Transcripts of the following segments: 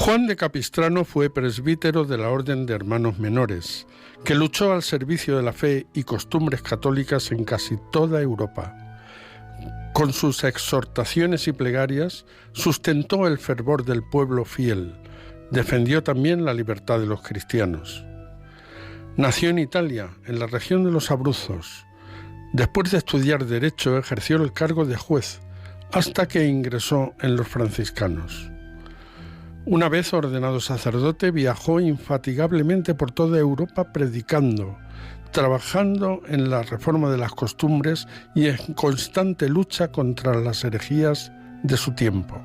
Juan de Capistrano fue presbítero de la Orden de Hermanos Menores, que luchó al servicio de la fe y costumbres católicas en casi toda Europa. Con sus exhortaciones y plegarias sustentó el fervor del pueblo fiel, defendió también la libertad de los cristianos. Nació en Italia, en la región de los Abruzos. Después de estudiar Derecho, ejerció el cargo de juez, hasta que ingresó en los franciscanos. Una vez ordenado sacerdote, viajó infatigablemente por toda Europa predicando, trabajando en la reforma de las costumbres y en constante lucha contra las herejías de su tiempo.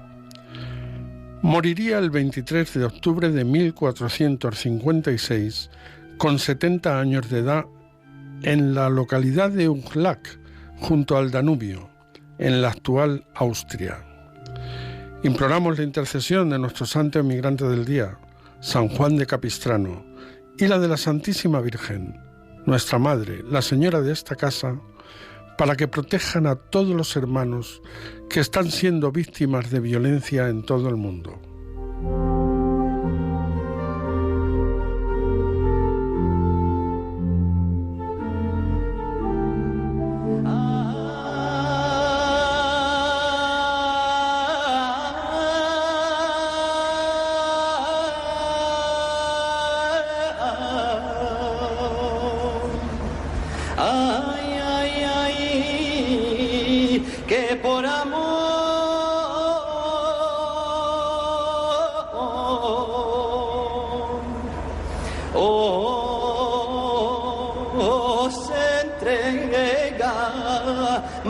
Moriría el 23 de octubre de 1456, con 70 años de edad, en la localidad de Unglac, junto al Danubio, en la actual Austria. Imploramos la intercesión de nuestro santo emigrante del día, San Juan de Capistrano, y la de la Santísima Virgen, nuestra Madre, la Señora de esta casa, para que protejan a todos los hermanos que están siendo víctimas de violencia en todo el mundo.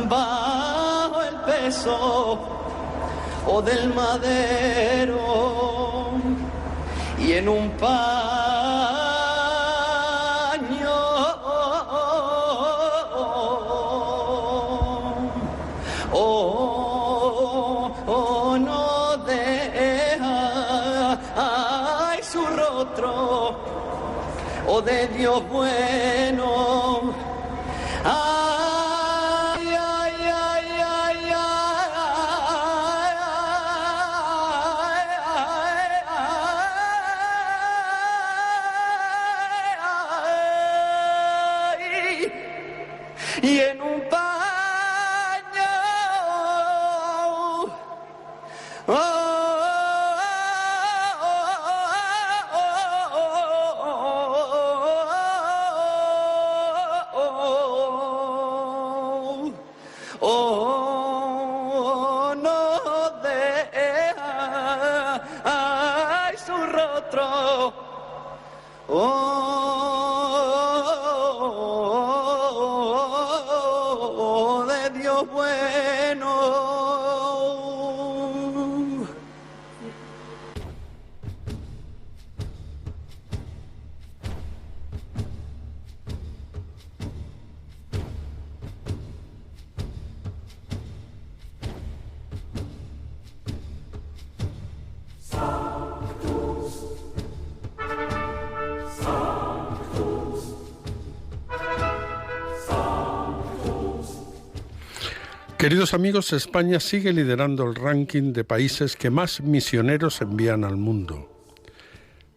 Bajo el peso del madero y en un paño no deja su rostro de Dios bueno. Y en un paño no deja su rostro de Dios bueno. Queridos amigos, España sigue liderando el ranking de países que más misioneros envían al mundo.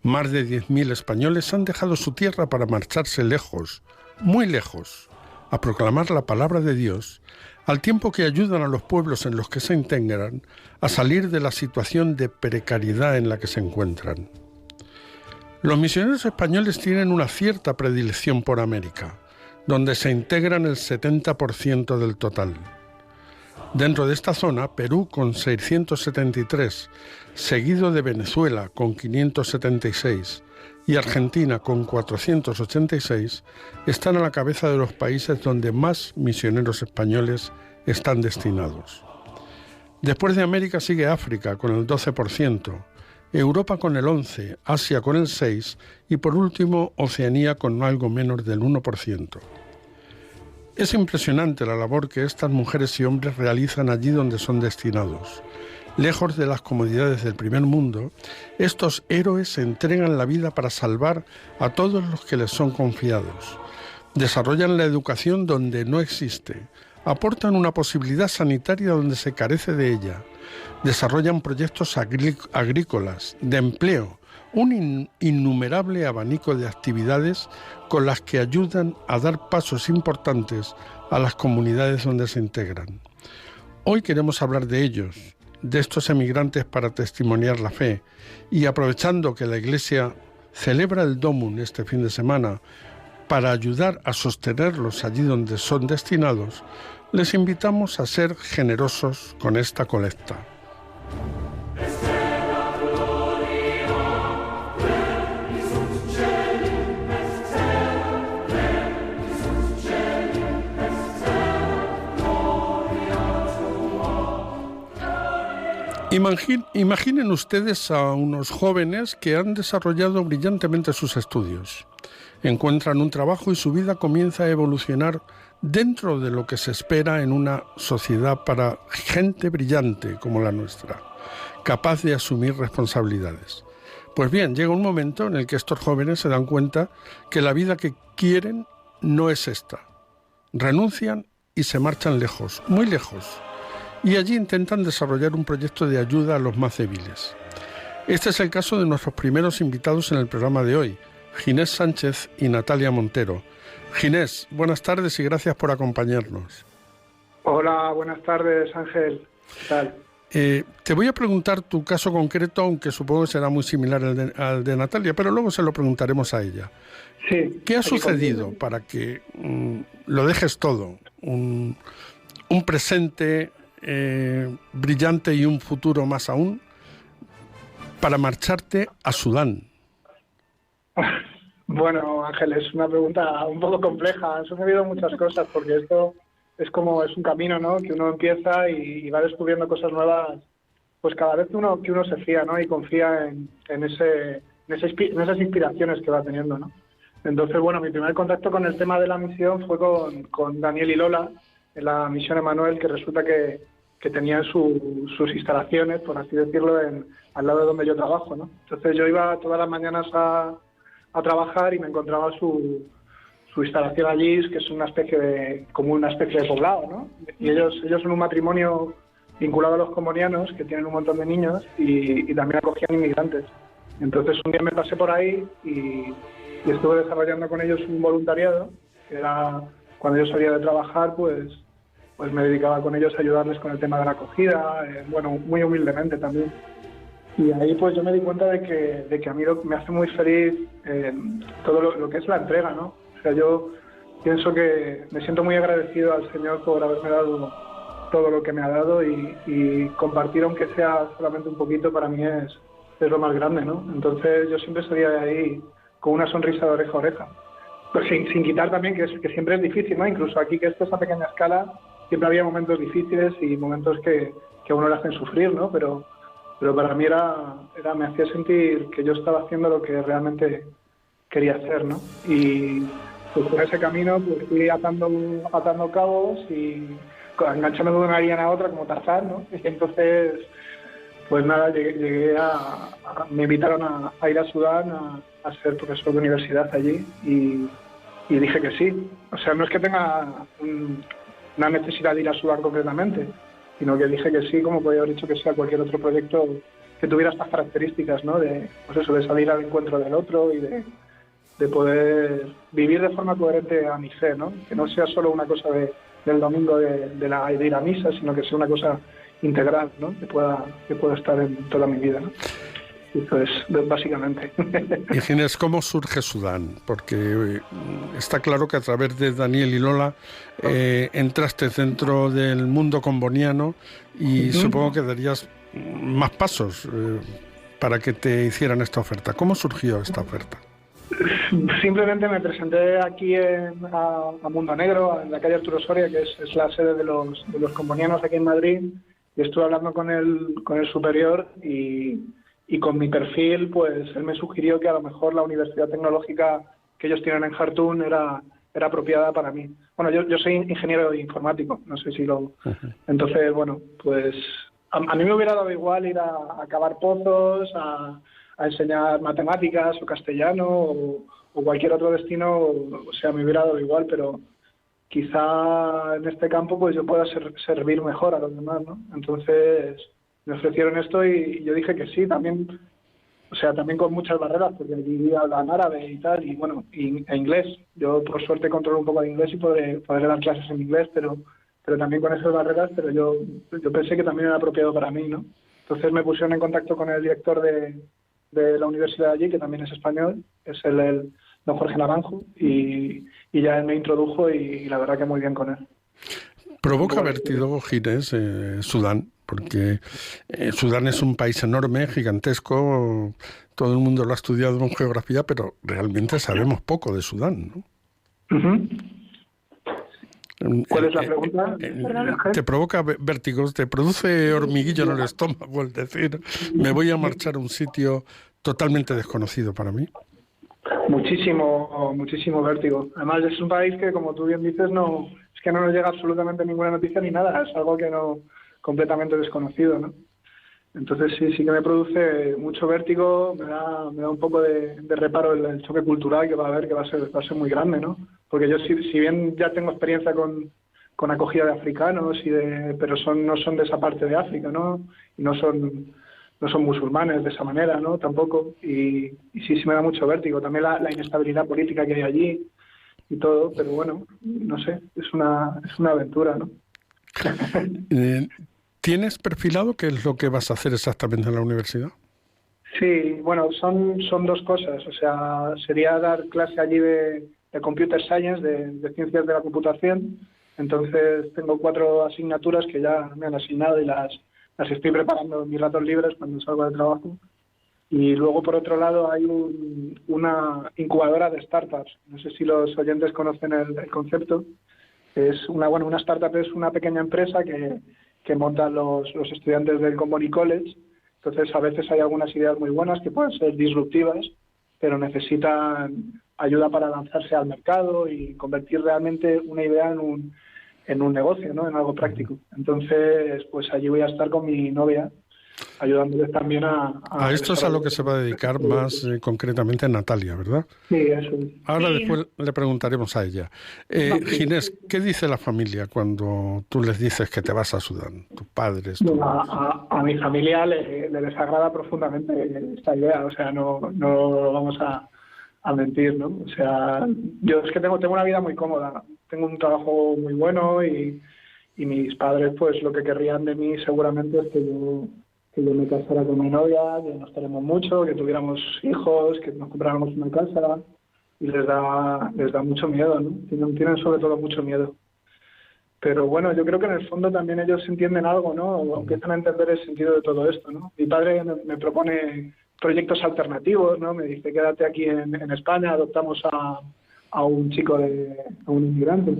Más de 10.000 españoles han dejado su tierra para marcharse lejos, muy lejos, a proclamar la palabra de Dios, al tiempo que ayudan a los pueblos en los que se integran a salir de la situación de precariedad en la que se encuentran. Los misioneros españoles tienen una cierta predilección por América, donde se integran el 70% del total. Dentro de esta zona, Perú con 673, seguido de Venezuela con 576 y Argentina con 486, están a la cabeza de los países donde más misioneros españoles están destinados. Después de América sigue África con el 12%, Europa con el 11%, Asia con el 6% y por último Oceanía con algo menos del 1%. Es impresionante la labor que estas mujeres y hombres realizan allí donde son destinados. Lejos de las comodidades del primer mundo, estos héroes se entregan la vida para salvar a todos los que les son confiados. Desarrollan la educación donde no existe, aportan una posibilidad sanitaria donde se carece de ella, Desarrollan proyectos agrícolas, de empleo, un innumerable abanico de actividades con las que ayudan a dar pasos importantes a las comunidades donde se integran. Hoy queremos hablar de ellos, de estos emigrantes para testimoniar la fe, y aprovechando que la Iglesia celebra el Domum este fin de semana para ayudar a sostenerlos allí donde son destinados, les invitamos a ser generosos con esta colecta. Imaginen ustedes a unos jóvenes que han desarrollado brillantemente sus estudios. Encuentran un trabajo y su vida comienza a evolucionar dentro de lo que se espera en una sociedad para gente brillante como la nuestra, capaz de asumir responsabilidades. Pues bien, llega un momento en el que estos jóvenes se dan cuenta que la vida que quieren no es esta. Renuncian y se marchan lejos, muy lejos. Y allí intentan desarrollar un proyecto de ayuda a los más débiles. Este es el caso de nuestros primeros invitados en el programa de hoy, Ginés Sánchez y Natalia Montero. Ginés, buenas tardes y gracias por acompañarnos. Hola, buenas tardes, Ángel. ¿Qué tal? Te voy a preguntar tu caso concreto, aunque supongo que será muy similar al de Natalia, pero luego se lo preguntaremos a ella. Sí. ¿Qué ha sucedido para que lo dejes todo? Un presente brillante y un futuro más aún, para marcharte a Sudán. Bueno, Ángel, es una pregunta un poco compleja. Han sucedido muchas cosas porque esto es un camino, ¿no? Que uno empieza y va descubriendo cosas nuevas, pues cada vez que uno se fía, ¿no? Y confía en esas inspiraciones que va teniendo, ¿no? Entonces, bueno, mi primer contacto con el tema de la misión fue con Daniel y Lola en la misión Emanuel, que resulta que tenían sus instalaciones, por así decirlo, al lado de donde yo trabajo, ¿no? Entonces yo iba todas las mañanas a trabajar y me encontraba su instalación allí, que es como una especie de poblado, ¿no? Y ellos son un matrimonio vinculado a los comonianos, que tienen un montón de niños y también acogían inmigrantes. Entonces un día me pasé por ahí y estuve desarrollando con ellos un voluntariado, que era cuando yo salía de trabajar, pues me dedicaba con ellos a ayudarles con el tema de la acogida, muy humildemente también. Y ahí pues yo me di cuenta de que a mí me hace muy feliz todo lo que es la entrega, ¿no? O sea, yo pienso que me siento muy agradecido al Señor por haberme dado todo lo que me ha dado y compartir, aunque sea solamente un poquito, para mí es lo más grande, ¿no? Entonces yo siempre salía de ahí con una sonrisa de oreja a oreja. Pues sin quitar también que siempre es difícil, ¿no? Incluso aquí, que esto es a pequeña escala, siempre había momentos difíciles y momentos que a uno le hacen sufrir, ¿no? Pero para mí me hacía sentir que yo estaba haciendo lo que realmente quería hacer, ¿no? Y pues por ese camino pues fui atando cabos y enganchándome de una liana a otra como Tarzán, ¿no? Y entonces, pues nada, me invitaron a ir a Sudán a ser profesor de universidad allí y dije que sí. O sea, no es que tenga una necesidad de ir a Sudán concretamente, sino que dije que sí, como podía haber dicho que sea cualquier otro proyecto que tuviera estas características, ¿no? De salir al encuentro del otro y de poder vivir de forma coherente a mi fe, ¿no? Que no sea solo una cosa del domingo de ir a misa, sino que sea una cosa integral, ¿no? Que pueda estar en toda mi vida, ¿no? Eso es básicamente. Y Ginés, ¿cómo surge Sudán? Porque está claro que a través de Daniel y Lola entraste dentro del mundo comboniano y supongo que darías más pasos para que te hicieran esta oferta. ¿Cómo surgió esta oferta? Simplemente me presenté aquí a Mundo Negro, en la calle Arturo Soria, que es la sede de los combonianos aquí en Madrid, y estuve hablando con el superior y con mi perfil, pues él me sugirió que a lo mejor la universidad tecnológica que ellos tienen en Jartún era apropiada para mí. Bueno, yo soy ingeniero informático, no sé si lo... Uh-huh. Entonces, bueno, pues a mí me hubiera dado igual ir a cavar pozos, a enseñar matemáticas o castellano o cualquier otro destino, o sea, me hubiera dado igual, pero quizá en este campo pues yo pueda servir mejor a los demás, ¿no? Entonces me ofrecieron esto y yo dije que sí, también, o sea, también con muchas barreras, porque allí hablan árabe y tal, y bueno, e inglés. Yo por suerte controlo un poco de inglés y podré dar clases en inglés, pero también con esas barreras, pero yo pensé que también era apropiado para mí, ¿no? Entonces me pusieron en contacto con el director de la universidad allí, que también es español, es el don Jorge Naranjo, y ya él me introdujo y la verdad que muy bien con él. Provoca vértigo, Ginés, Sudán, porque Sudán es un país enorme, gigantesco, todo el mundo lo ha estudiado en geografía, pero realmente sabemos poco de Sudán, ¿no? Uh-huh. ¿Cuál es la pregunta? ¿Te provoca vértigos? ¿Te produce hormiguillo en el estómago el decir, me voy a marchar a un sitio totalmente desconocido para mí? Muchísimo vértigo. Además es un país que, como tú bien dices, no nos llega absolutamente ninguna noticia ni nada, es algo que no, completamente desconocido, ¿no? Entonces sí que me produce mucho vértigo, me da un poco de reparo el choque cultural que va a haber, que va a ser muy grande, ¿no? Porque yo si bien ya tengo experiencia con acogida de africanos pero no son de esa parte de África, ¿no? Y no son musulmanes de esa manera, ¿no? Tampoco. Y sí me da mucho vértigo. También la inestabilidad política que hay allí y todo, pero bueno, no sé, es una aventura, ¿no? ¿Tienes perfilado qué es lo que vas a hacer exactamente en la universidad? Sí, bueno, son dos cosas. O sea, sería dar clase allí de Computer Science, de ciencias de la computación. Entonces tengo 4 asignaturas que ya me han asignado y las estoy preparando en mis ratos libres cuando salgo de trabajo. Y luego, por otro lado, hay una incubadora de startups. No sé si los oyentes conocen el concepto. Una startup es una pequeña empresa que montan los estudiantes del Comboni College. Entonces, a veces hay algunas ideas muy buenas que pueden ser disruptivas, pero necesitan ayuda para lanzarse al mercado y convertir realmente una idea en un negocio, ¿no? En algo práctico. Entonces, pues allí voy a estar con mi novia, ayudándoles también a esto es a lo que se va a dedicar más concretamente Natalia, ¿verdad? Sí, eso es. Ahora después le preguntaremos a ella. Ginés, ¿qué dice la familia cuando tú les dices que te vas a Sudán? ¿Tus padres? A mi familia le desagrada profundamente esta idea, o sea, no lo vamos a mentir, ¿no? O sea, yo es que tengo una vida muy cómoda, tengo un trabajo muy bueno y mis padres, pues lo que querrían de mí seguramente es que yo me casara con mi novia, que nos queremos mucho, que tuviéramos hijos, que nos compráramos una casa, y les da mucho miedo, ¿no? Tienen sobre todo mucho miedo. Pero bueno, yo creo que en el fondo también ellos entienden algo, ¿no? O empiezan a entender el sentido de todo esto, ¿no? Mi padre me propone proyectos alternativos, ¿no? Me dice, quédate aquí en España, adoptamos a un chico a un inmigrante,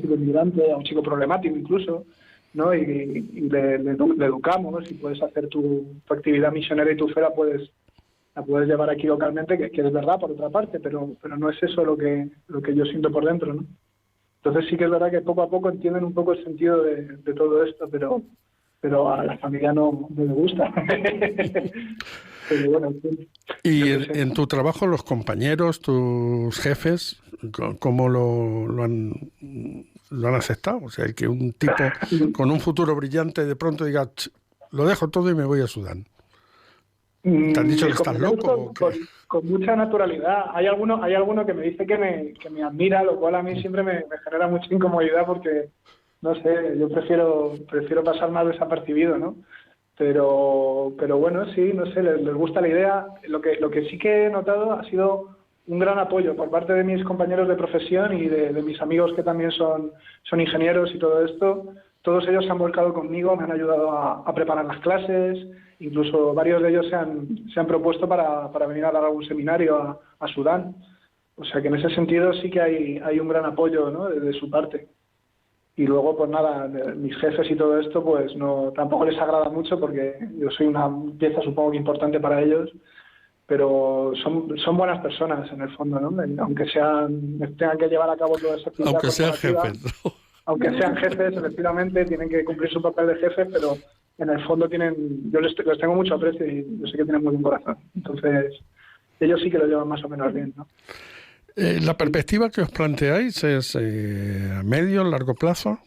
a un chico problemático incluso, ¿no? Y le educamos y puedes hacer tu actividad misionera y tu fe la puedes llevar aquí localmente, que es verdad por otra parte, pero no es eso lo que yo siento por dentro, ¿no? Entonces sí que es verdad que poco a poco entienden un poco el sentido de todo esto, pero a la familia no le gusta. Pero bueno, y en tu trabajo los compañeros, tus jefes, ¿cómo lo han aceptado? O sea, el que un tipo con un futuro brillante de pronto diga, lo dejo todo y me voy a Sudán. ¿Te han dicho que estás loco? Con mucha naturalidad. Hay alguno que me dice que me admira, lo cual a mí siempre me genera mucha incomodidad porque, no sé, yo prefiero pasar más desapercibido, ¿no? Pero bueno, sí, no sé, les gusta la idea. Lo que sí que he notado ha sido un gran apoyo por parte de mis compañeros de profesión y de mis amigos que también son ingenieros y todo esto. Todos ellos se han volcado conmigo, me han ayudado a preparar las clases, incluso varios de ellos se han propuesto para venir a dar algún seminario a Sudán. O sea que en ese sentido sí que hay un gran apoyo, ¿no? de su parte. Y luego, pues nada, mis jefes y todo esto, pues tampoco les agrada mucho porque yo soy una pieza supongo que importante para ellos, pero son buenas personas en el fondo, ¿no? Aunque tengan que llevar a cabo toda esa actividad. Aunque sean jefes, ¿no? Aunque sean jefes, efectivamente, tienen que cumplir su papel de jefes, pero en el fondo yo les tengo mucho aprecio y yo sé que tienen muy buen corazón. Entonces, ellos sí que lo llevan más o menos bien, ¿no? ¿La perspectiva que os planteáis es a medio, largo plazo?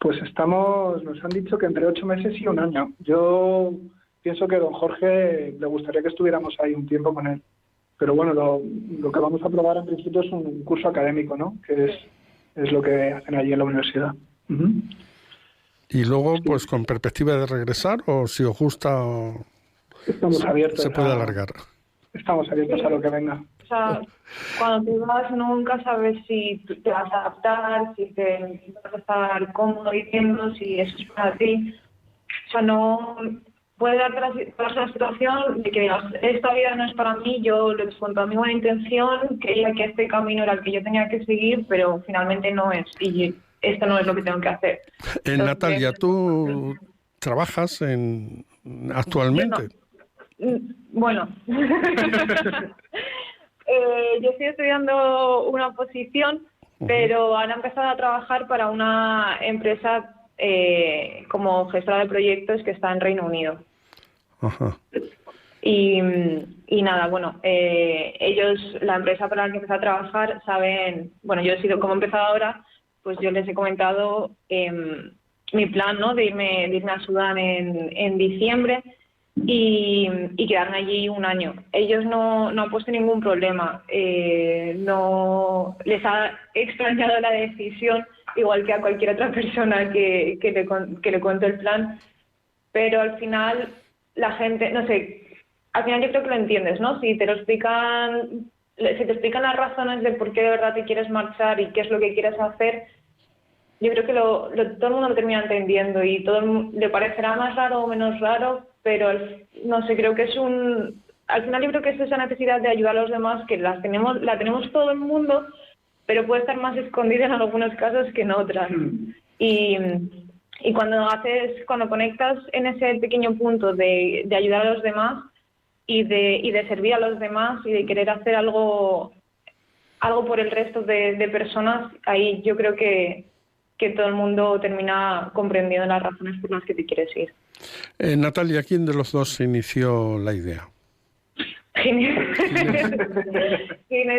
Pues nos han dicho que entre 8 meses y un año. Yo pienso que don Jorge le gustaría que estuviéramos ahí un tiempo con él. Pero bueno, lo que vamos a probar en principio es un curso académico, ¿no? Que es lo que hacen allí en la universidad. Uh-huh. Y luego, pues con perspectiva de regresar, o si os gusta, estamos abiertos. Se puede alargar. Estamos abiertos a lo que venga. O sea, cuando te vas nunca sabes si te vas a adaptar, si te vas a estar cómodo viviendo, si eso es para ti. O sea, no puede darte la situación de que digas, esta vida no es para mí, yo lo con toda mi buena intención, creía que este camino era el que yo tenía que seguir, pero finalmente no es, y esto no es lo que tengo que hacer. Entonces, Natalia, ¿tú trabajas actualmente? Bueno, yo estoy estudiando una oposición, pero han empezado a trabajar para una empresa como gestora de proyectos que está en Reino Unido. Ajá. Y nada, bueno, ellos, la empresa para la que empecé a trabajar, saben, bueno, yo he sido como he empezado ahora, pues yo les he comentado mi plan, ¿no? De irme a Sudán en diciembre y quedarme allí un año. Ellos no han puesto ningún problema, no les ha extrañado la decisión, igual que a cualquier otra persona que le cuente el plan, pero al final la gente, no sé, al final yo creo que lo entiendes, ¿no? Si te explican las razones de por qué de verdad te quieres marchar y qué es lo que quieres hacer, yo creo que todo el mundo lo termina entendiendo y le parecerá más raro o menos raro, pero no sé, creo que al final yo creo que es esa necesidad de ayudar a los demás que la tenemos todo el mundo, pero puede estar más escondida en algunos casos que en otras. Y cuando conectas en ese pequeño punto de ayudar a los demás y de servir a los demás y de querer hacer algo por el resto de personas, ahí yo creo que todo el mundo termina comprendiendo las razones por las que te quieres ir. Natalia, ¿quién de los dos inició la idea? Ginés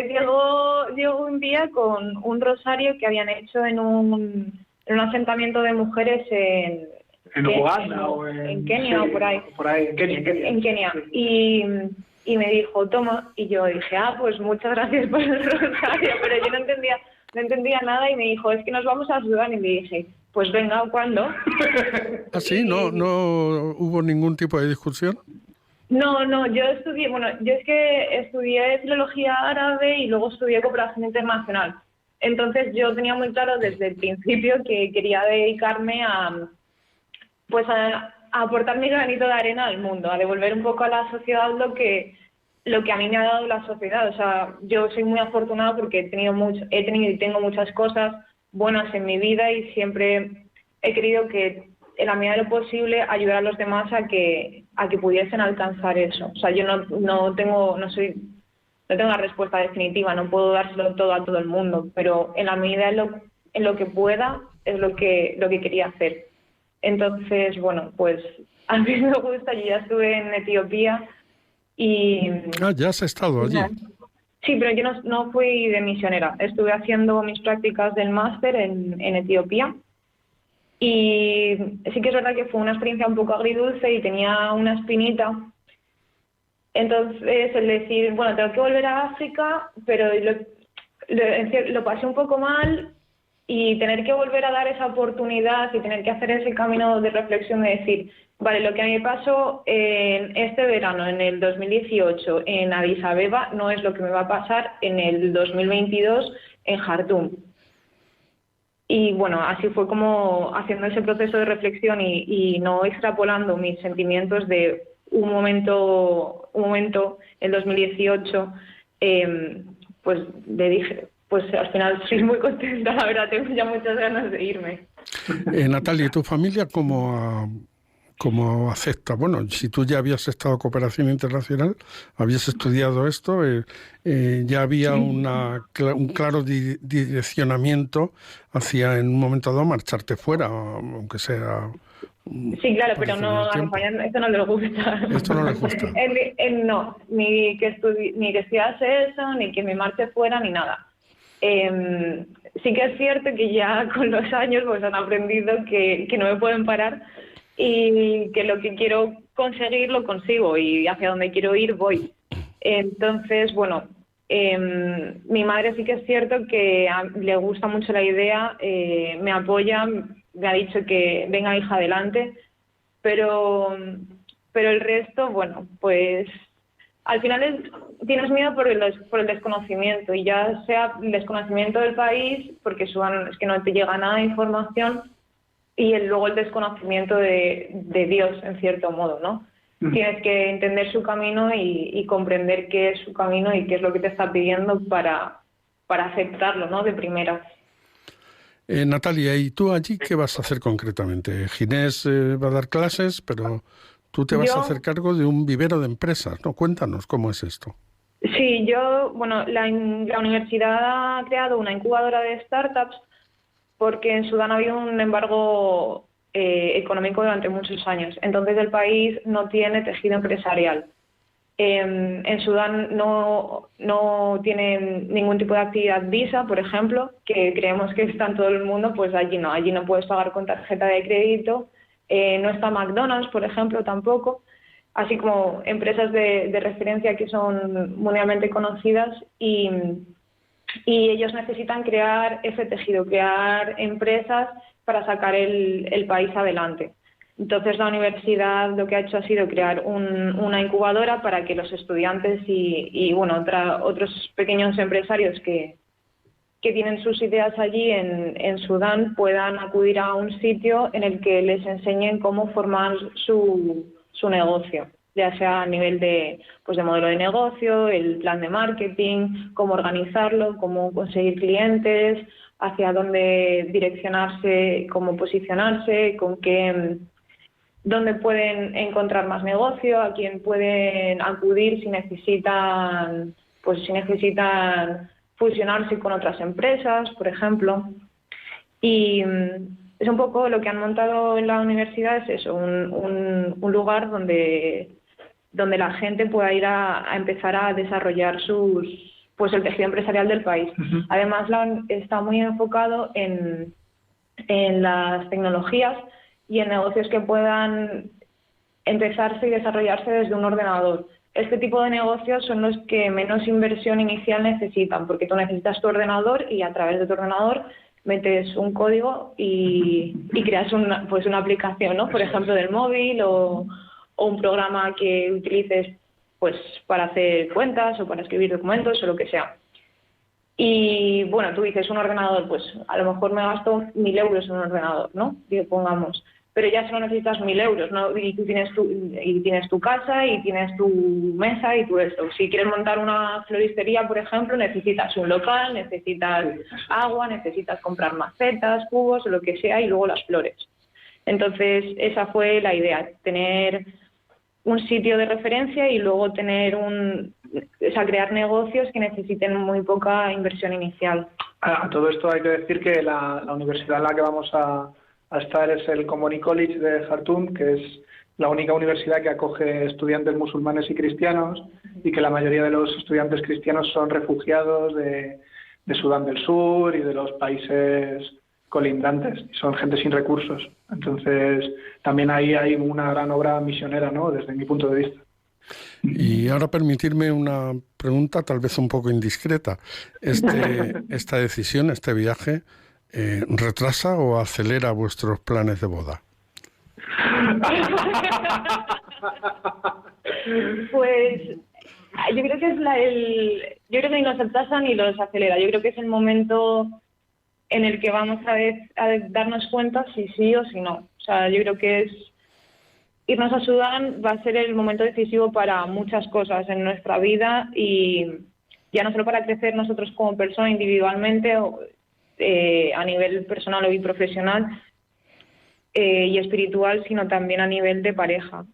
llegó un día con un rosario que habían hecho en un asentamiento de mujeres en Uganda o en Kenia, sí, o por ahí. En Kenia. Y me dijo, toma, y yo dije, pues muchas gracias por el rosario, pero yo no entendía nada y me dijo, es que nos vamos a Sudán, y le dije, pues venga, ¿cuándo? ¿Ah, sí? ¿No hubo ningún tipo de discusión? No, yo es que estudié filología árabe y luego estudié cooperación internacional. Entonces yo tenía muy claro desde el principio que quería dedicarme a aportar mi granito de arena al mundo, a devolver un poco a la sociedad lo que a mí me ha dado la sociedad. O sea, yo soy muy afortunada porque he tenido y tengo muchas cosas buenas en mi vida y siempre he querido que en la medida de lo posible ayudar a los demás a que pudiesen alcanzar eso. O sea, yo no tengo la respuesta definitiva, no puedo dárselo todo a todo el mundo, pero en la medida en lo que pueda es lo que quería hacer. Entonces, bueno, pues a mí me gusta, yo ya estuve en Etiopía y... ya has estado allí. Sí, pero yo no fui de misionera, estuve haciendo mis prácticas del máster en Etiopía. Y sí que es verdad que fue una experiencia un poco agridulce y tenía una espinita. Entonces, el decir, bueno, tengo que volver a África, pero lo pasé un poco mal y tener que volver a dar esa oportunidad y tener que hacer ese camino de reflexión de decir, vale, lo que a mí me pasó en este verano, en el 2018, en Addis Abeba, no es lo que me va a pasar en el 2022 en Jartum. Y bueno, así fue como haciendo ese proceso de reflexión y no extrapolando mis sentimientos de un momento en 2018, pues le dije, pues al final estoy muy contenta, la verdad, tengo ya muchas ganas de irme. Natalia, ¿y tu familia cómo acepta? Bueno, si tú ya habías estado en cooperación internacional, habías estudiado esto, ya había un claro direccionamiento hacia, en un momento dado, marcharte fuera, aunque sea... Sí, claro, pero no, a España esto no les gusta. ¿Esto no les gusta? No, ni que estudiase eso, ni que me marche fuera, ni nada. sí que es cierto que ya con los años pues han aprendido que no me pueden parar y que lo que quiero conseguir lo consigo y hacia donde quiero ir voy. Entonces, bueno, mi madre sí que es cierto que le gusta mucho la idea, me apoya, me ha dicho que venga hija adelante, pero el resto, bueno, pues al final tienes miedo por el desconocimiento, y ya sea el desconocimiento del país, porque es que no te llega nada de información, y luego el desconocimiento de Dios, en cierto modo, ¿no? Tienes que entender su camino y comprender qué es su camino y qué es lo que te está pidiendo para aceptarlo, ¿no? De primera. Natalia, ¿y tú allí qué vas a hacer concretamente? Ginés va a dar clases, pero tú te vas a hacer cargo de un vivero de empresas, ¿no? Cuéntanos cómo es esto. Sí, bueno, la universidad ha creado una incubadora de startups porque en Sudán ha habido un embargo económico durante muchos años. Entonces el país no tiene tejido empresarial. En Sudán no tienen ningún tipo de actividad Visa, por ejemplo, que creemos que está en todo el mundo, pues allí no puedes pagar con tarjeta de crédito, no está McDonald's, por ejemplo, tampoco, así como empresas de referencia que son mundialmente conocidas y ellos necesitan crear ese tejido, crear empresas para sacar el país adelante. Entonces la universidad lo que ha hecho ha sido crear una incubadora para que los estudiantes y bueno, otros pequeños empresarios que tienen sus ideas allí en Sudán puedan acudir a un sitio en el que les enseñen cómo formar su negocio, ya sea a nivel de modelo de negocio, el plan de marketing, cómo organizarlo, cómo conseguir clientes, hacia dónde direccionarse, cómo posicionarse, dónde pueden encontrar más negocio, a quién pueden acudir si necesitan fusionarse con otras empresas, por ejemplo. Y es un poco lo que han montado en la universidad, es eso, un lugar donde la gente pueda ir a empezar a desarrollar el tejido empresarial del país. Uh-huh. Además, está muy enfocado en las tecnologías y en negocios que puedan empezarse y desarrollarse desde un ordenador. Este tipo de negocios son los que menos inversión inicial necesitan, porque tú necesitas tu ordenador y a través de tu ordenador metes un código y creas una aplicación, ¿no? Por ejemplo, del móvil o un programa que utilices pues para hacer cuentas o para escribir documentos o lo que sea. Y bueno, tú dices un ordenador, pues a lo mejor me gasto 1.000 euros en un ordenador, ¿no? Pongamos. Pero ya solo necesitas 1.000 euros, ¿no? Y tú tienes tu casa y tienes tu mesa y todo esto. Si quieres montar una floristería, por ejemplo, necesitas un local, necesitas agua, necesitas comprar macetas, cubos, o lo que sea, y luego las flores. Entonces, esa fue la idea, tener un sitio de referencia y luego crear negocios que necesiten muy poca inversión inicial. A todo esto hay que decir que la universidad en la que vamos a estar es el Commonwealth College de Jartum, que es la única universidad que acoge estudiantes musulmanes y cristianos, y que la mayoría de los estudiantes cristianos son refugiados de Sudán del Sur y de los países colindantes, son gente sin recursos. Entonces, también ahí hay una gran obra misionera, ¿no?, desde mi punto de vista. Y ahora permitirme una pregunta tal vez un poco indiscreta. ¿Esta decisión, este viaje, retrasa o acelera vuestros planes de boda? Pues yo creo que yo creo que ni los retrasa ni los acelera. Yo creo que es el momento en el que vamos a darnos cuenta si sí o si no. O sea, yo creo que irnos a Sudán va a ser el momento decisivo para muchas cosas en nuestra vida, y ya no solo para crecer nosotros como persona individualmente o a nivel personal y profesional y espiritual, sino también a nivel de pareja.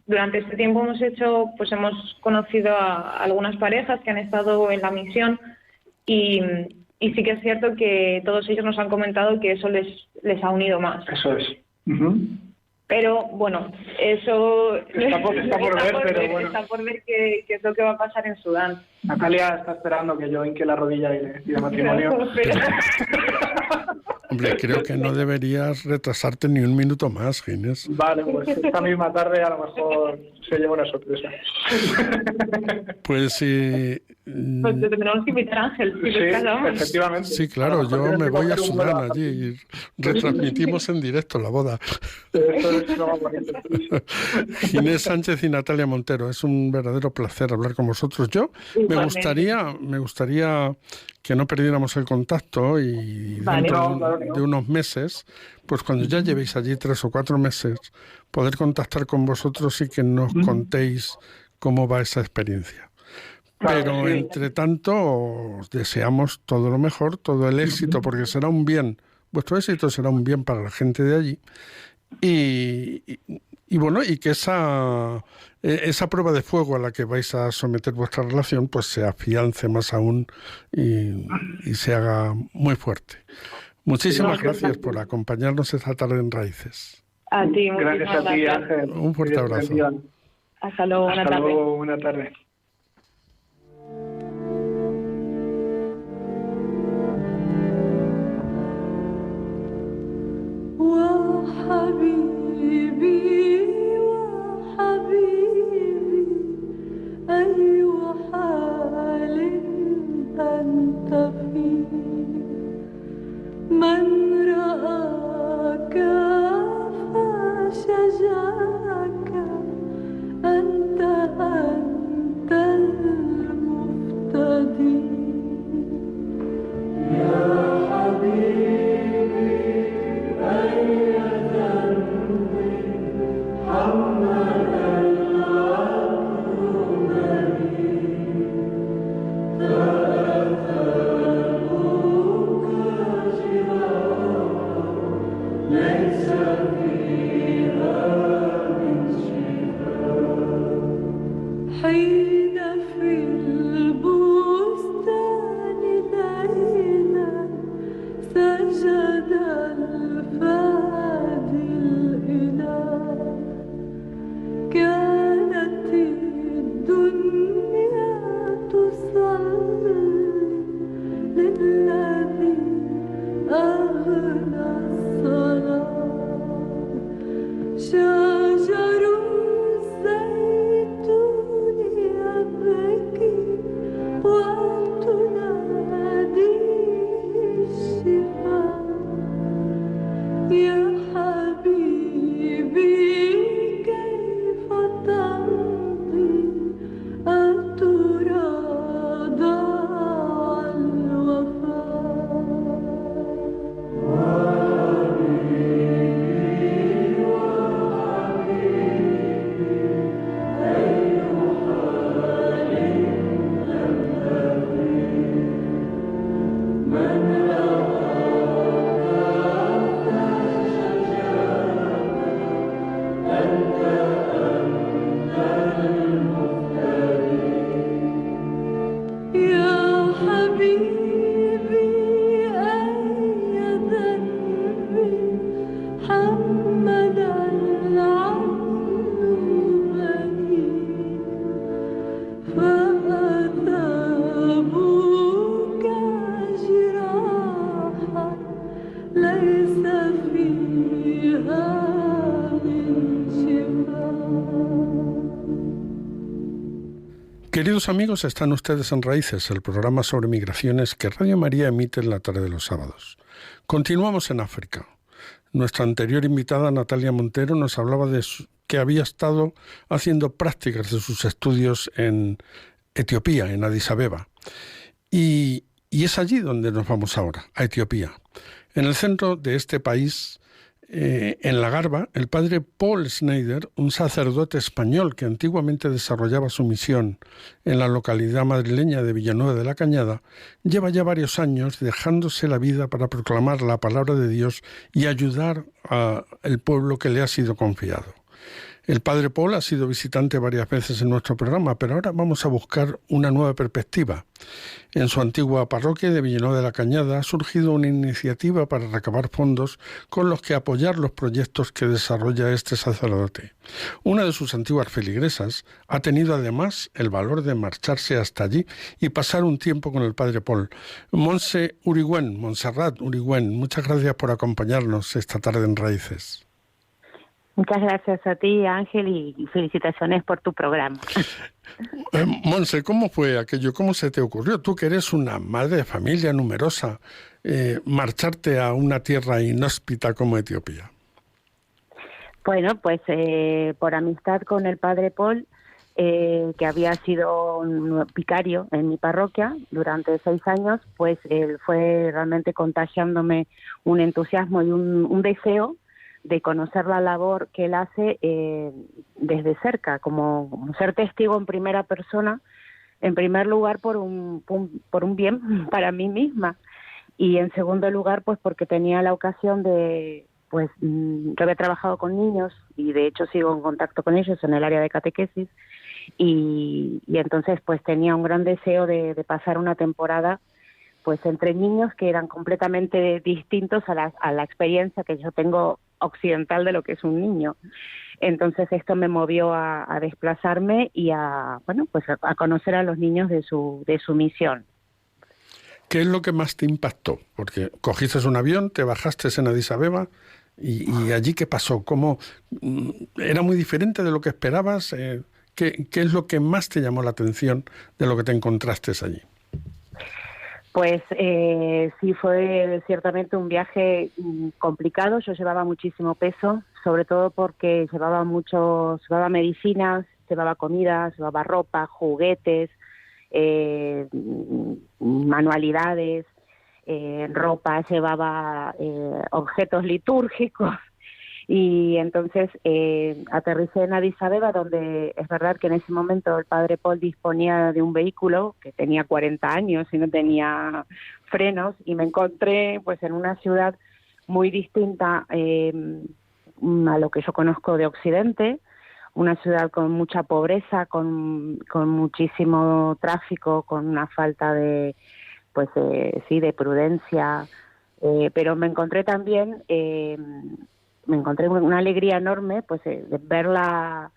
Durante este tiempo hemos conocido a algunas parejas que han estado en la misión y sí que es cierto que todos ellos nos han comentado que eso les ha unido más. Eso es. Uh-huh. Pero bueno, eso Está por ver, pero bueno. está por ver qué es lo que va a pasar en Sudán. Natalia está esperando que yo hinque la rodilla y le pida matrimonio. Hombre, creo que no deberías retrasarte ni un minuto más, Ginés. Vale, pues esta misma tarde a lo mejor se lleva una sorpresa. Pues sí. Pues te tenemos que invitar a Ángel, si nos casamos. Efectivamente. Sí, claro, yo me voy a Sudán allí y retransmitimos en directo la boda. Eso es lo más bonito. Ginés Sánchez y Natalia Montero, es un verdadero placer hablar con vosotros. Yo me gustaría que no perdiéramos el contacto y dentro de unos meses, pues cuando ya llevéis allí 3 o 4 meses, poder contactar con vosotros y que nos contéis cómo va esa experiencia. Pero entre tanto, os deseamos todo lo mejor, todo el éxito, porque será un bien, vuestro éxito será un bien para la gente de allí. Y bueno, y que esa prueba de fuego a la que vais a someter vuestra relación, pues se afiance más aún y se haga muy fuerte. Muchísimas gracias por acompañarnos esta tarde en Raíces. A ti, gracias a ti, Ángel. Un fuerte abrazo. Hasta luego, buena tarde. Hasta luego, buena tarde. Queridos amigos, están ustedes en Raíces, el programa sobre migraciones que Radio María emite en la tarde de los sábados. Continuamos en África. Nuestra anterior invitada, Natalia Montero, nos hablaba de que había estado haciendo prácticas de sus estudios en Etiopía, en Addis Abeba. Y es allí donde nos vamos ahora, a Etiopía. En el centro de este país, en La Garba, el padre Paul Schneider, un sacerdote español que antiguamente desarrollaba su misión en la localidad madrileña de Villanueva de la Cañada, lleva ya varios años dejándose la vida para proclamar la palabra de Dios y ayudar al pueblo que le ha sido confiado. El padre Paul ha sido visitante varias veces en nuestro programa, pero ahora vamos a buscar una nueva perspectiva. En su antigua parroquia de Villanueva de la Cañada ha surgido una iniciativa para recabar fondos con los que apoyar los proyectos que desarrolla este sacerdote. Una de sus antiguas feligresas ha tenido además el valor de marcharse hasta allí y pasar un tiempo con el padre Paul. Montserrat Urigüen, muchas gracias por acompañarnos esta tarde en Raíces. Muchas gracias a ti, Ángel, y felicitaciones por tu programa. Monse, ¿cómo fue aquello? ¿Cómo se te ocurrió? Tú que eres una madre de familia numerosa, marcharte a una tierra inhóspita como Etiopía. Bueno, pues por amistad con el padre Paul, que había sido un vicario en mi parroquia durante 6 años, pues él fue realmente contagiándome un entusiasmo y un deseo de conocer la labor que él hace desde cerca, como ser testigo en primera persona, en primer lugar por un bien para mí misma, y en segundo lugar pues porque tenía la ocasión de, pues yo había trabajado con niños y de hecho sigo en contacto con ellos en el área de catequesis, y entonces pues tenía un gran deseo de pasar una temporada pues entre niños que eran completamente distintos a la experiencia que yo tengo occidental de lo que es un niño. Entonces esto me movió a desplazarme y a conocer a los niños de su misión. ¿Qué es lo que más te impactó? Porque cogiste un avión, te bajaste en Addis Abeba y allí ¿qué pasó? ¿Cómo era muy diferente de lo que esperabas? ¿Qué es lo que más te llamó la atención de lo que te encontraste allí? Pues sí, fue ciertamente un viaje complicado. Yo llevaba muchísimo peso, sobre todo porque llevaba medicinas, llevaba comida, llevaba ropa, juguetes, manualidades, ropa, llevaba objetos litúrgicos. Y entonces aterricé en Addis Abeba, donde es verdad que en ese momento el padre Paul disponía de un vehículo que tenía 40 años y no tenía frenos, y me encontré pues en una ciudad muy distinta a lo que yo conozco de Occidente, una ciudad con mucha pobreza, con muchísimo tráfico, con una falta de de prudencia, pero me encontré también una alegría enorme pues de ver la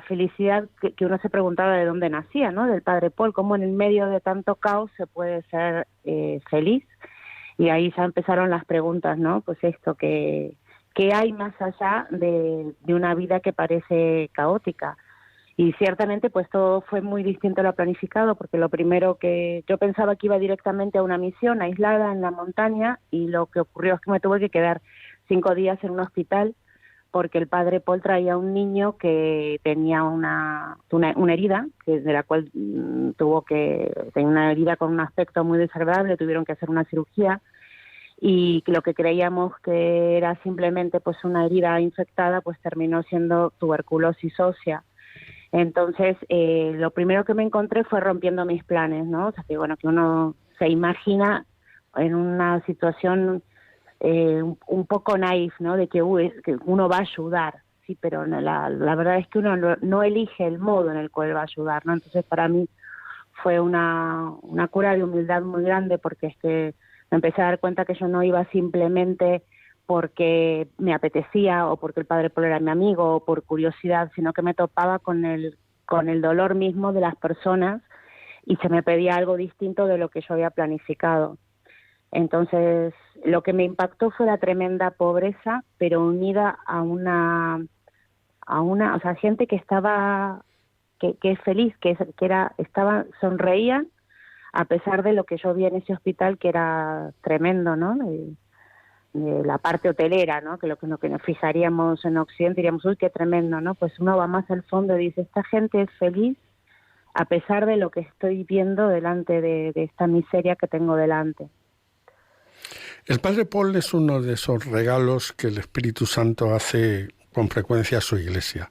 felicidad que uno se preguntaba de dónde nacía, ¿no? Del padre Paul, cómo en el medio de tanto caos se puede ser feliz. Y ahí ya empezaron las preguntas, ¿no? Pues esto, ¿qué hay más allá de una vida que parece caótica? Y ciertamente pues todo fue muy distinto a lo planificado, porque lo primero que yo pensaba que iba directamente a una misión aislada en la montaña, y lo que ocurrió es que me tuve que quedar 5 días en un hospital porque el padre Paul traía un niño que tenía una herida, de la cual tenía una herida con un aspecto muy desagradable, tuvieron que hacer una cirugía, y lo que creíamos que era simplemente pues una herida infectada pues terminó siendo tuberculosis ósea. Entonces lo primero que me encontré fue rompiendo mis planes, ¿no? O sea, que uno se imagina en una situación un poco naif, ¿no? De que uno va a ayudar, sí, pero la verdad es que uno no elige el modo en el cual va a ayudar, ¿no? Entonces para mí fue una cura de humildad muy grande, porque es que me empecé a dar cuenta que yo no iba simplemente porque me apetecía o porque el padre Paul era mi amigo o por curiosidad, sino que me topaba con el dolor mismo de las personas y se me pedía algo distinto de lo que yo había planificado. Entonces, lo que me impactó fue la tremenda pobreza, pero unida a una, o sea, gente que estaba, que es feliz, sonreían a pesar de lo que yo vi en ese hospital, que era tremendo, ¿no? De la parte hotelera, ¿no? Que lo que nos fijaríamos en Occidente diríamos, uy, qué tremendo, ¿no? Pues uno va más al fondo y dice, esta gente es feliz a pesar de lo que estoy viendo delante de esta miseria que tengo delante. El padre Paul es uno de esos regalos que el Espíritu Santo hace con frecuencia a su iglesia.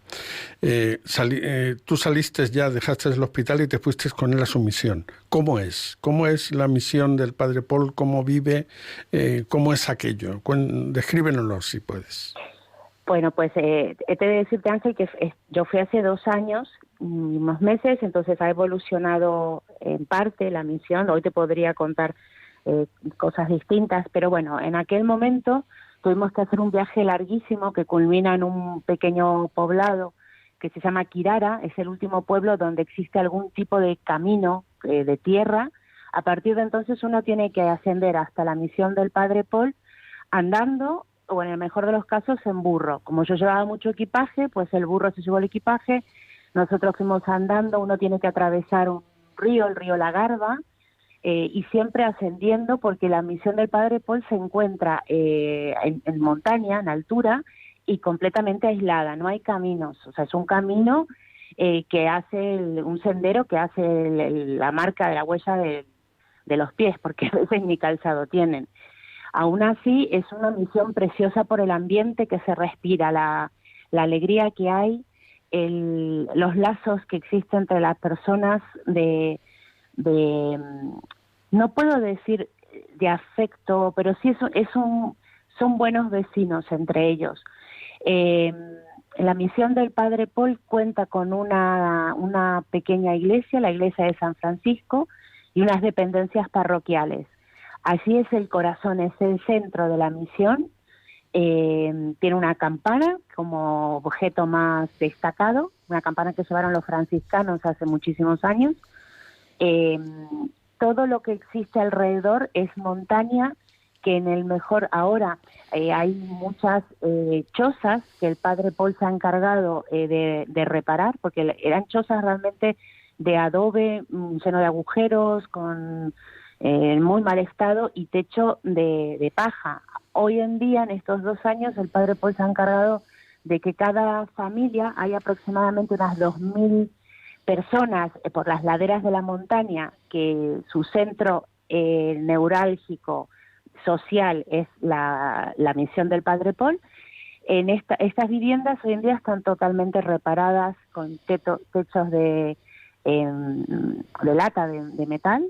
Tú saliste ya, dejaste el hospital y te fuiste con él a su misión. ¿Cómo es? ¿Cómo es la misión del padre Paul? ¿Cómo vive? ¿Cómo es aquello? Descríbenoslo si puedes. Bueno, pues he de decirte, Ángel, que yo fui hace 2 años, unos meses, entonces ha evolucionado en parte la misión. Hoy te podría contar cosas distintas, pero bueno, en aquel momento tuvimos que hacer un viaje larguísimo que culmina en un pequeño poblado que se llama Kirara. Es el último pueblo donde existe algún tipo de camino de tierra. A partir de entonces uno tiene que ascender hasta la misión del Padre Paul andando, o en el mejor de los casos en burro. Como yo llevaba mucho equipaje, pues el burro se llevó el equipaje, nosotros fuimos andando. Uno tiene que atravesar un río, el río Lagarba, y siempre ascendiendo, porque la misión del Padre Paul se encuentra en montaña, en altura, y completamente aislada, no hay caminos. O sea, es un camino que hace un sendero que hace la marca de la huella de los pies, porque a veces ni calzado tienen. Aún así, es una misión preciosa por el ambiente que se respira, la alegría que hay, los lazos que existen entre las personas no puedo decir de afecto, pero sí son buenos vecinos entre ellos. La misión del Padre Paul cuenta con una pequeña iglesia, la iglesia de San Francisco, y unas dependencias parroquiales. Así es el corazón, es el centro de la misión. Tiene una campana como objeto más destacado, una campana que llevaron los franciscanos hace muchísimos años. Todo lo que existe alrededor es montaña, que en el mejor ahora hay muchas chozas que el Padre Paul se ha encargado de reparar, porque eran chozas realmente de adobe, lleno de agujeros, con muy mal estado, y techo de paja. Hoy en día, en estos 2 años, el Padre Paul se ha encargado de que cada familia, hay aproximadamente unas 2.000 personas por las laderas de la montaña, que su centro neurálgico social es la misión del Padre Paul. En estas viviendas hoy en día están totalmente reparadas con techos de lata, de metal,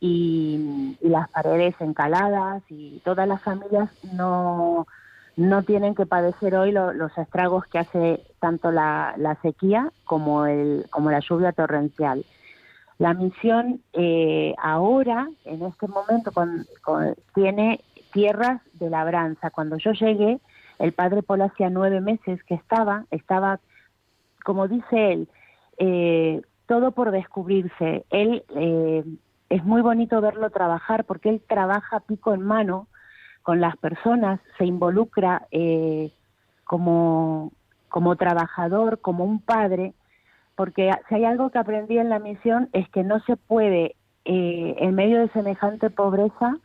y las paredes encaladas, y todas las familias no tienen que padecer hoy los estragos que hace tanto la sequía como la lluvia torrencial. La misión ahora, en este momento, tiene tierras de labranza. Cuando yo llegué, el Padre Paul hacía 9 meses que estaba, como dice él, todo por descubrirse. Él es muy bonito verlo trabajar, porque él trabaja pico en mano con las personas, se involucra como trabajador, como un padre, porque si hay algo que aprendí en la misión es que no se puede, en medio de semejante pobreza,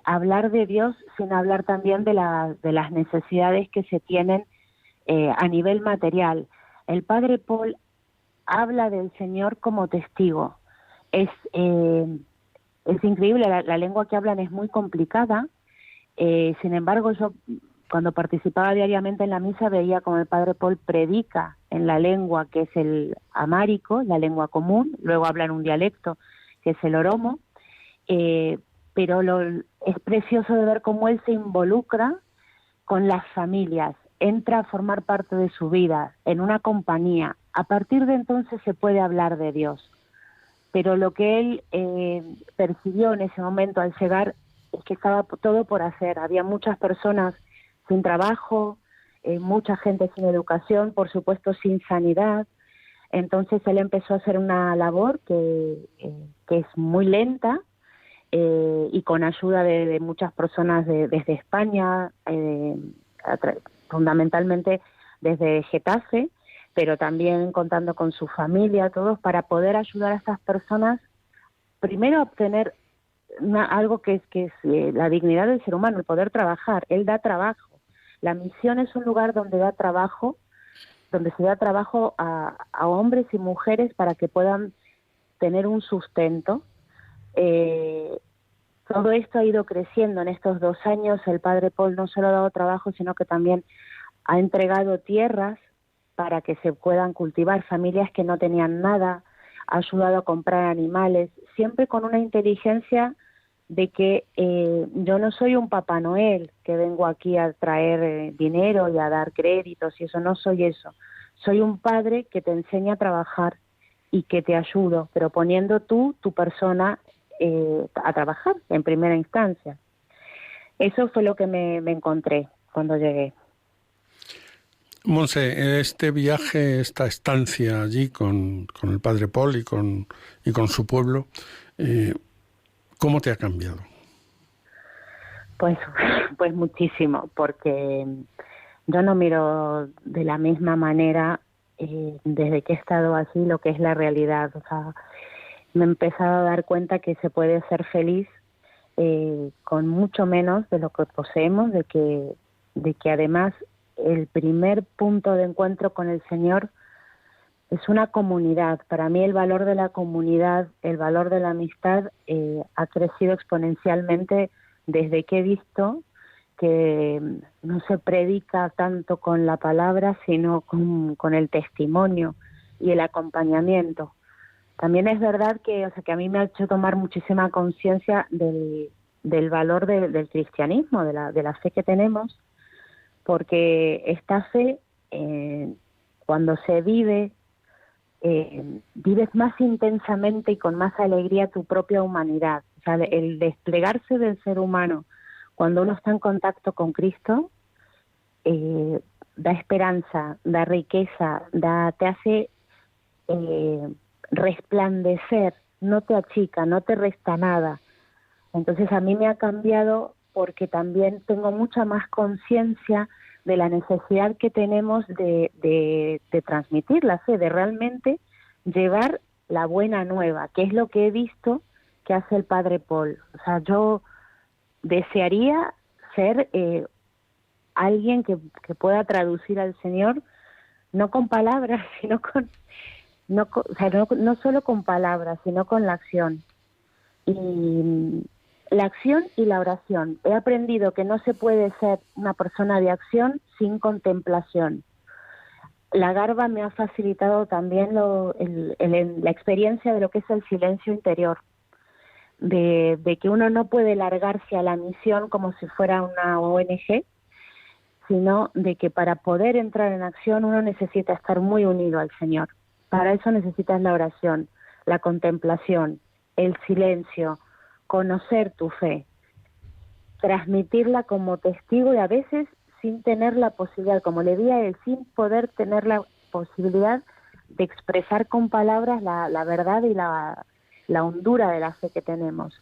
hablar de Dios sin hablar también de las necesidades que se tienen a nivel material. El Padre Paul habla del Señor como testigo. Es increíble, la lengua que hablan es muy complicada. Sin embargo, yo cuando participaba diariamente en la misa veía como el Padre Paul predica en la lengua que es el amárico, la lengua común, luego habla en un dialecto que es el oromo, pero es precioso de ver cómo él se involucra con las familias, entra a formar parte de su vida, en una compañía. A partir de entonces se puede hablar de Dios. Pero lo que él percibió en ese momento al llegar es que estaba todo por hacer. Había muchas personas sin trabajo, mucha gente sin educación, por supuesto sin sanidad. Entonces él empezó a hacer una labor que es muy lenta, y con ayuda de muchas personas desde España, fundamentalmente desde Getafe, pero también contando con su familia, todos, para poder ayudar a estas personas, primero a obtener algo que es la dignidad del ser humano, el poder trabajar. Él da trabajo. La misión es un lugar donde da trabajo, donde se da trabajo a hombres y mujeres para que puedan tener un sustento. Todo esto ha ido creciendo en estos 2 años. El Padre Paul no solo ha dado trabajo, sino que también ha entregado tierras para que se puedan cultivar, familias que no tenían nada, ha ayudado a comprar animales, siempre con una inteligencia de que yo no soy un Papá Noel que vengo aquí a traer dinero y a dar créditos y eso, no soy eso. Soy un padre que te enseña a trabajar y que te ayudo, pero poniendo tu persona a trabajar en primera instancia. Eso fue lo que me encontré cuando llegué. Monse, este viaje, esta estancia allí con el padre Paul y con su pueblo, ¿cómo te ha cambiado? Pues muchísimo, porque yo no miro de la misma manera desde que he estado así lo que es la realidad. O sea, me he empezado a dar cuenta que se puede ser feliz con mucho menos de lo que poseemos, de que además el primer punto de encuentro con el Señor es una comunidad. Para mí el valor de la comunidad, el valor de la amistad ha crecido exponencialmente desde que he visto que no se predica tanto con la palabra, sino con el testimonio y el acompañamiento. También es verdad que a mí me ha hecho tomar muchísima conciencia del valor del cristianismo, de la fe que tenemos, porque esta fe, cuando se vive, vives más intensamente y con más alegría tu propia humanidad. O sea, el desplegarse del ser humano cuando uno está en contacto con Cristo da esperanza, da riqueza, te hace resplandecer, no te achica, no te resta nada. Entonces a mí me ha cambiado porque también tengo mucha más conciencia de la necesidad que tenemos de transmitir la fe, de realmente llevar la buena nueva, que es lo que he visto que hace el padre Paul. O sea, yo desearía ser alguien que pueda traducir al Señor no con palabras, sino no solo con palabras, sino con la acción. Y la acción y la oración. He aprendido que no se puede ser una persona de acción sin contemplación. La Garba me ha facilitado también la experiencia de lo que es el silencio interior, de que uno no puede largarse a la misión como si fuera una ONG, sino de que para poder entrar en acción uno necesita estar muy unido al Señor. Para eso necesitas la oración, la contemplación, el silencio, conocer tu fe, transmitirla como testigo y a veces sin tener la posibilidad, como le di a él, sin poder tener la posibilidad de expresar con palabras la verdad y la hondura de la fe que tenemos.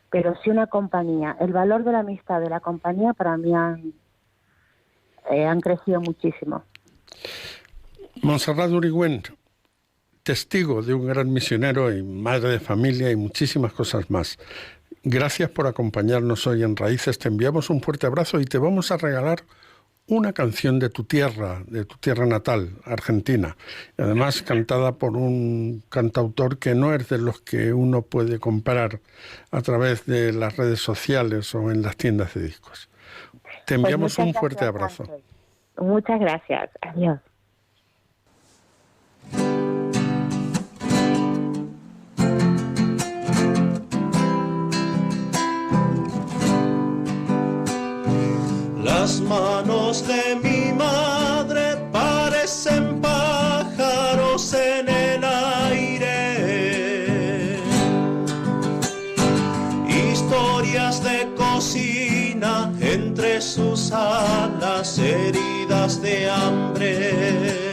Pero sí una compañía, el valor de la amistad, de la compañía, para mí han crecido muchísimo. Montserrat Uriwen, testigo de un gran misionero y madre de familia y muchísimas cosas más. Gracias por acompañarnos hoy en Raíces. Te enviamos un fuerte abrazo y te vamos a regalar una canción de tu tierra natal, Argentina. Y además cantada por un cantautor que no es de los que uno puede comprar a través de las redes sociales o en las tiendas de discos. Te enviamos un fuerte abrazo. Muchas gracias. Adiós. Las manos de mi madre parecen pájaros en el aire. Historias de cocina entre sus alas, heridas de hambre.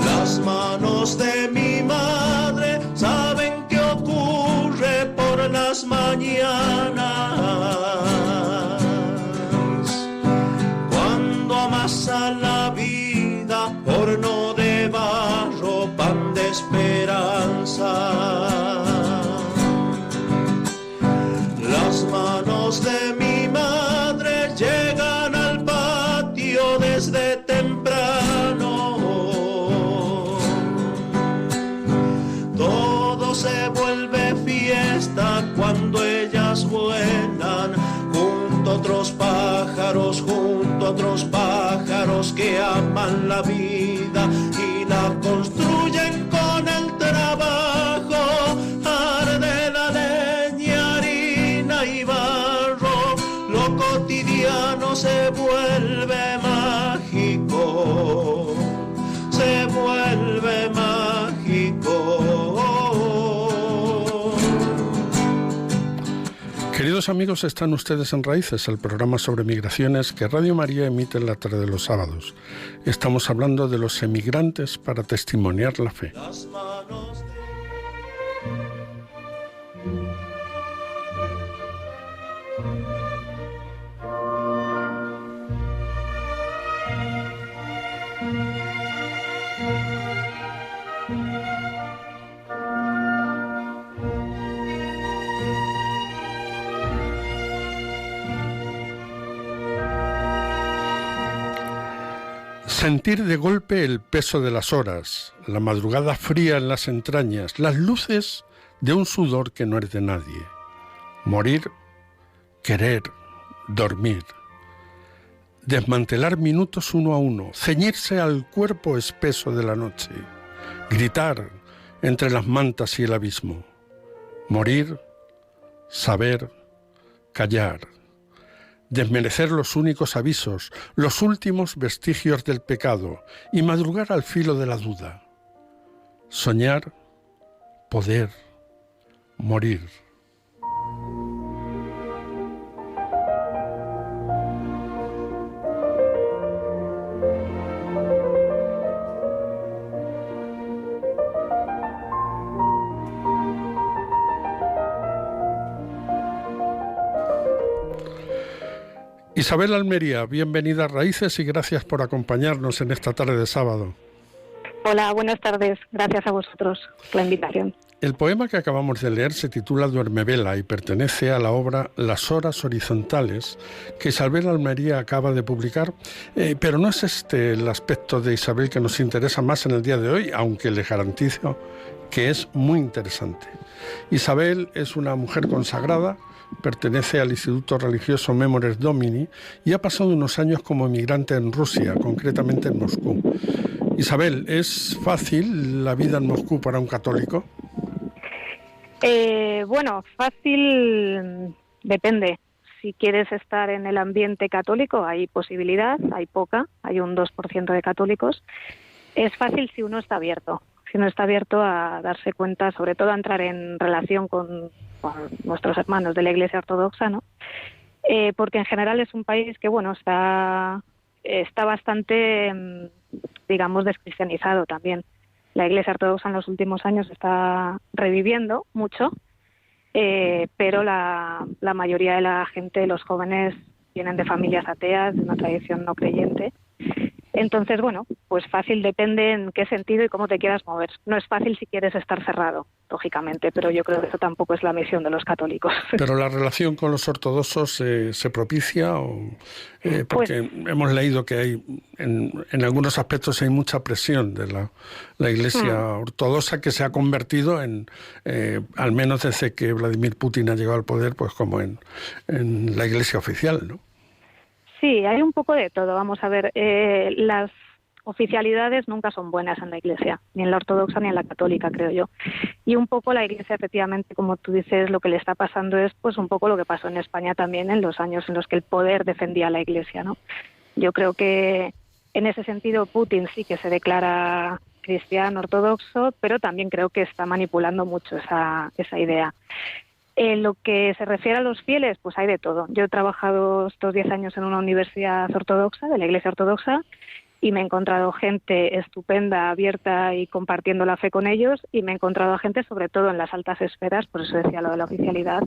Las manos de mi madre saben qué ocurre por las mañanas. A la vida, horno de barro, pan de esperanza. Las manos de mi madre llegan al patio desde temprano. Todo se vuelve fiesta cuando ellas vuelan junto a otros pájaros, que aman la vida y la construyen con el trabajo. Arde la lo cotidiano se vuelve mágico, se vuelve mágico. Queridos amigos, están ustedes en Raíces, el programa sobre migraciones que Radio María emite en la tarde de los sábados. Estamos hablando de los emigrantes para testimoniar la fe. Las manos Sentir de golpe el peso de las horas, la madrugada fría en las entrañas, las luces de un sudor que no es de nadie. Morir, querer, dormir. Desmantelar minutos uno a uno, ceñirse al cuerpo espeso de la noche. Gritar entre las mantas y el abismo. Morir, saber, callar. Desmerecer los únicos avisos, los últimos vestigios del pecado y madrugar al filo de la duda. Soñar, poder, morir. Isabel Almería, bienvenida a Raíces y gracias por acompañarnos en esta tarde de sábado. Hola, buenas tardes. Gracias a vosotros por la invitación. El poema que acabamos de leer se titula Duermevela y pertenece a la obra Las horas horizontales que Isabel Almería acaba de publicar, pero no es este el aspecto de Isabel que nos interesa más en el día de hoy, aunque les garantizo que es muy interesante. Isabel es una mujer consagrada, pertenece al Instituto Religioso Memores Domini y ha pasado unos años como emigrante en Rusia, concretamente en Moscú. Isabel, ¿es fácil la vida en Moscú para un católico? Bueno, fácil depende. Si quieres estar en el ambiente católico, hay posibilidad, hay poca, hay un 2% de católicos. Es fácil si uno está abierto. Si uno está abierto a darse cuenta, sobre todo a entrar en relación con nuestros hermanos de la Iglesia Ortodoxa, ¿no? Porque en general es un país que, bueno, está bastante, digamos, descristianizado también. La Iglesia Ortodoxa en los últimos años está reviviendo mucho, pero la mayoría de la gente, los jóvenes, vienen de familias ateas, de una tradición no creyente. Entonces, bueno, pues fácil depende en qué sentido y cómo te quieras mover. No es fácil si quieres estar cerrado, lógicamente, pero yo creo que eso tampoco es la misión de los católicos. ¿Pero la relación con los ortodoxos se propicia? Porque hemos leído que hay en algunos aspectos hay mucha presión de la Iglesia ortodoxa que se ha convertido en, al menos desde que Vladimir Putin ha llegado al poder, pues como en la Iglesia oficial, ¿no? Sí, hay un poco de todo. Vamos a ver, las oficialidades nunca son buenas en la Iglesia, ni en la ortodoxa ni en la católica, creo yo. Y un poco la Iglesia, efectivamente, como tú dices, lo que le está pasando es pues un poco lo que pasó en España también en los años en los que el poder defendía a la Iglesia, ¿no? Yo creo que en ese sentido Putin sí que se declara cristiano ortodoxo, pero también creo que está manipulando mucho esa idea. En lo que se refiere a los fieles, pues hay de todo. Yo he trabajado estos 10 años en una universidad ortodoxa, de la Iglesia Ortodoxa, y me he encontrado gente estupenda, abierta y compartiendo la fe con ellos, y me he encontrado a gente, sobre todo en las altas esferas, por eso decía lo de la oficialidad,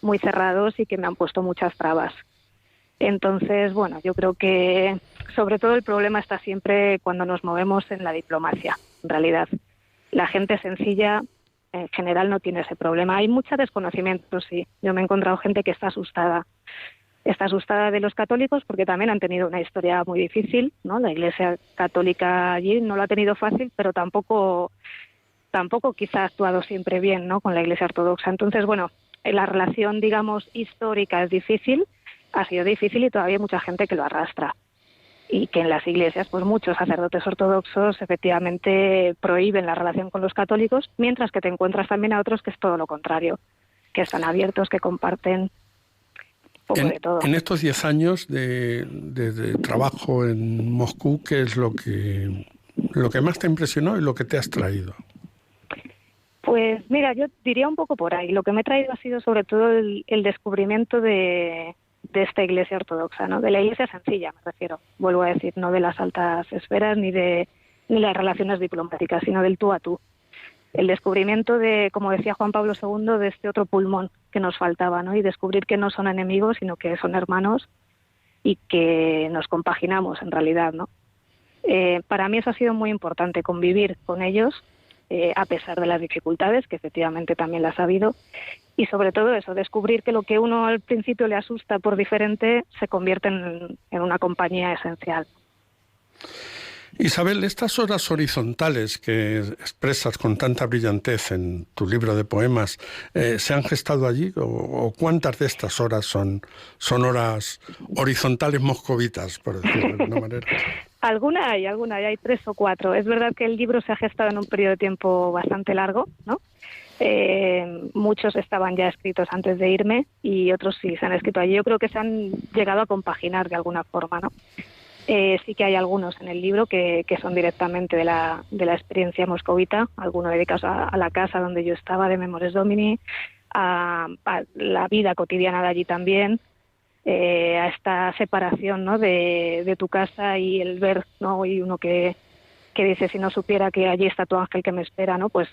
muy cerrados y que me han puesto muchas trabas. Entonces, bueno, yo creo que sobre todo el problema está siempre cuando nos movemos en la diplomacia, en realidad. La gente sencilla en general no tiene ese problema. Hay mucho desconocimiento, sí. Yo me he encontrado gente que está asustada. Está asustada de los católicos porque también han tenido una historia muy difícil, ¿no? La Iglesia Católica allí no lo ha tenido fácil, pero tampoco quizá ha actuado siempre bien, ¿no? Con la Iglesia Ortodoxa. Entonces, bueno, la relación, digamos, histórica es difícil, ha sido difícil y todavía hay mucha gente que lo arrastra. Y que en las iglesias, pues muchos sacerdotes ortodoxos efectivamente prohíben la relación con los católicos, mientras que te encuentras también a otros que es todo lo contrario, que están abiertos, que comparten. poco de todo. En estos 10 años de trabajo en Moscú, ¿qué es lo que más te impresionó y lo que te has traído? Pues mira, yo diría un poco por ahí. Lo que me he traído ha sido sobre todo el descubrimiento de esta iglesia ortodoxa, ¿no? De la iglesia sencilla, me refiero. Vuelvo a decir, no de las altas esferas ni las relaciones diplomáticas, sino del tú a tú. El descubrimiento de, como decía Juan Pablo II, de este otro pulmón que nos faltaba, ¿no? Y descubrir que no son enemigos, sino que son hermanos y que nos compaginamos en realidad, ¿no? Para mí eso ha sido muy importante, convivir con ellos, a pesar de las dificultades, que efectivamente también las ha habido, y sobre todo eso, descubrir que lo que uno al principio le asusta por diferente se convierte en una compañía esencial. Isabel, estas horas horizontales que expresas con tanta brillantez en tu libro de poemas, ¿se han gestado allí? ¿O cuántas de estas horas son horas horizontales moscovitas, por decirlo de alguna manera? Alguna hay 3 o 4. Es verdad que el libro se ha gestado en un periodo de tiempo bastante largo, ¿no? Muchos estaban ya escritos antes de irme y otros sí se han escrito allí. Yo creo que se han llegado a compaginar de alguna forma, ¿no? Sí que hay algunos en el libro que son directamente de la experiencia moscovita, algunos dedicados a la casa donde yo estaba, de Memores Domini, a la vida cotidiana de allí también, a esta separación, ¿no? de tu casa y el ver, ¿no? Y uno que dice, si no supiera que allí está tu ángel que me espera, ¿no? Pues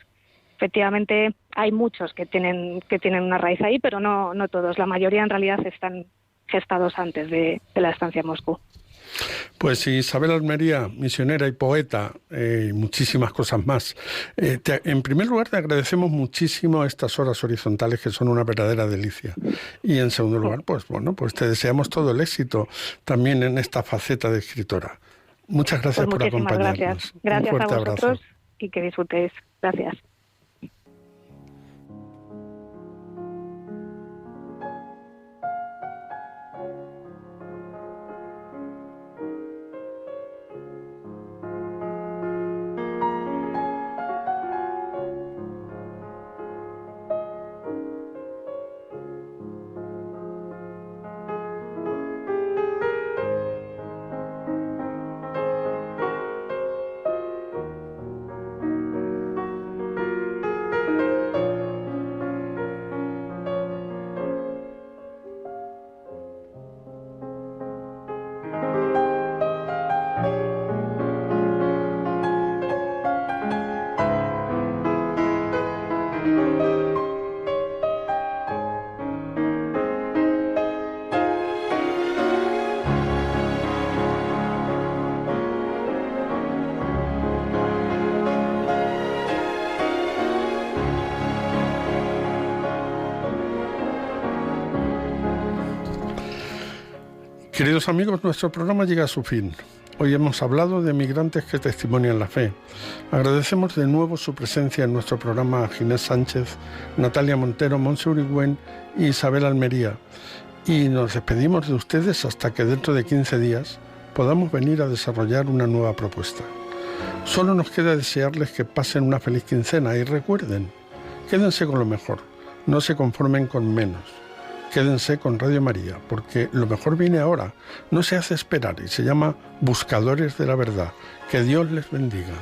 efectivamente hay muchos que tienen una raíz ahí, pero no todos. La mayoría en realidad están gestados antes de la estancia en Moscú. Pues Isabel Almería, misionera y poeta, y muchísimas cosas más. En primer lugar, te agradecemos muchísimo estas horas horizontales que son una verdadera delicia. Y en segundo lugar, pues te deseamos todo el éxito también en esta faceta de escritora. Muchas gracias por acompañarnos. Gracias Un fuerte a vosotros abrazo. Y que disfrutéis. Gracias. Queridos amigos, nuestro programa llega a su fin. Hoy hemos hablado de migrantes que testimonian la fe. Agradecemos de nuevo su presencia en nuestro programa a Ginés Sánchez, Natalia Montero, Montse Urigüen y Isabel Almería. Y nos despedimos de ustedes hasta que dentro de 15 días podamos venir a desarrollar una nueva propuesta. Solo nos queda desearles que pasen una feliz quincena y recuerden, quédense con lo mejor, no se conformen con menos. Quédense con Radio María, porque lo mejor viene ahora, no se hace esperar y se llama Buscadores de la Verdad. Que Dios les bendiga.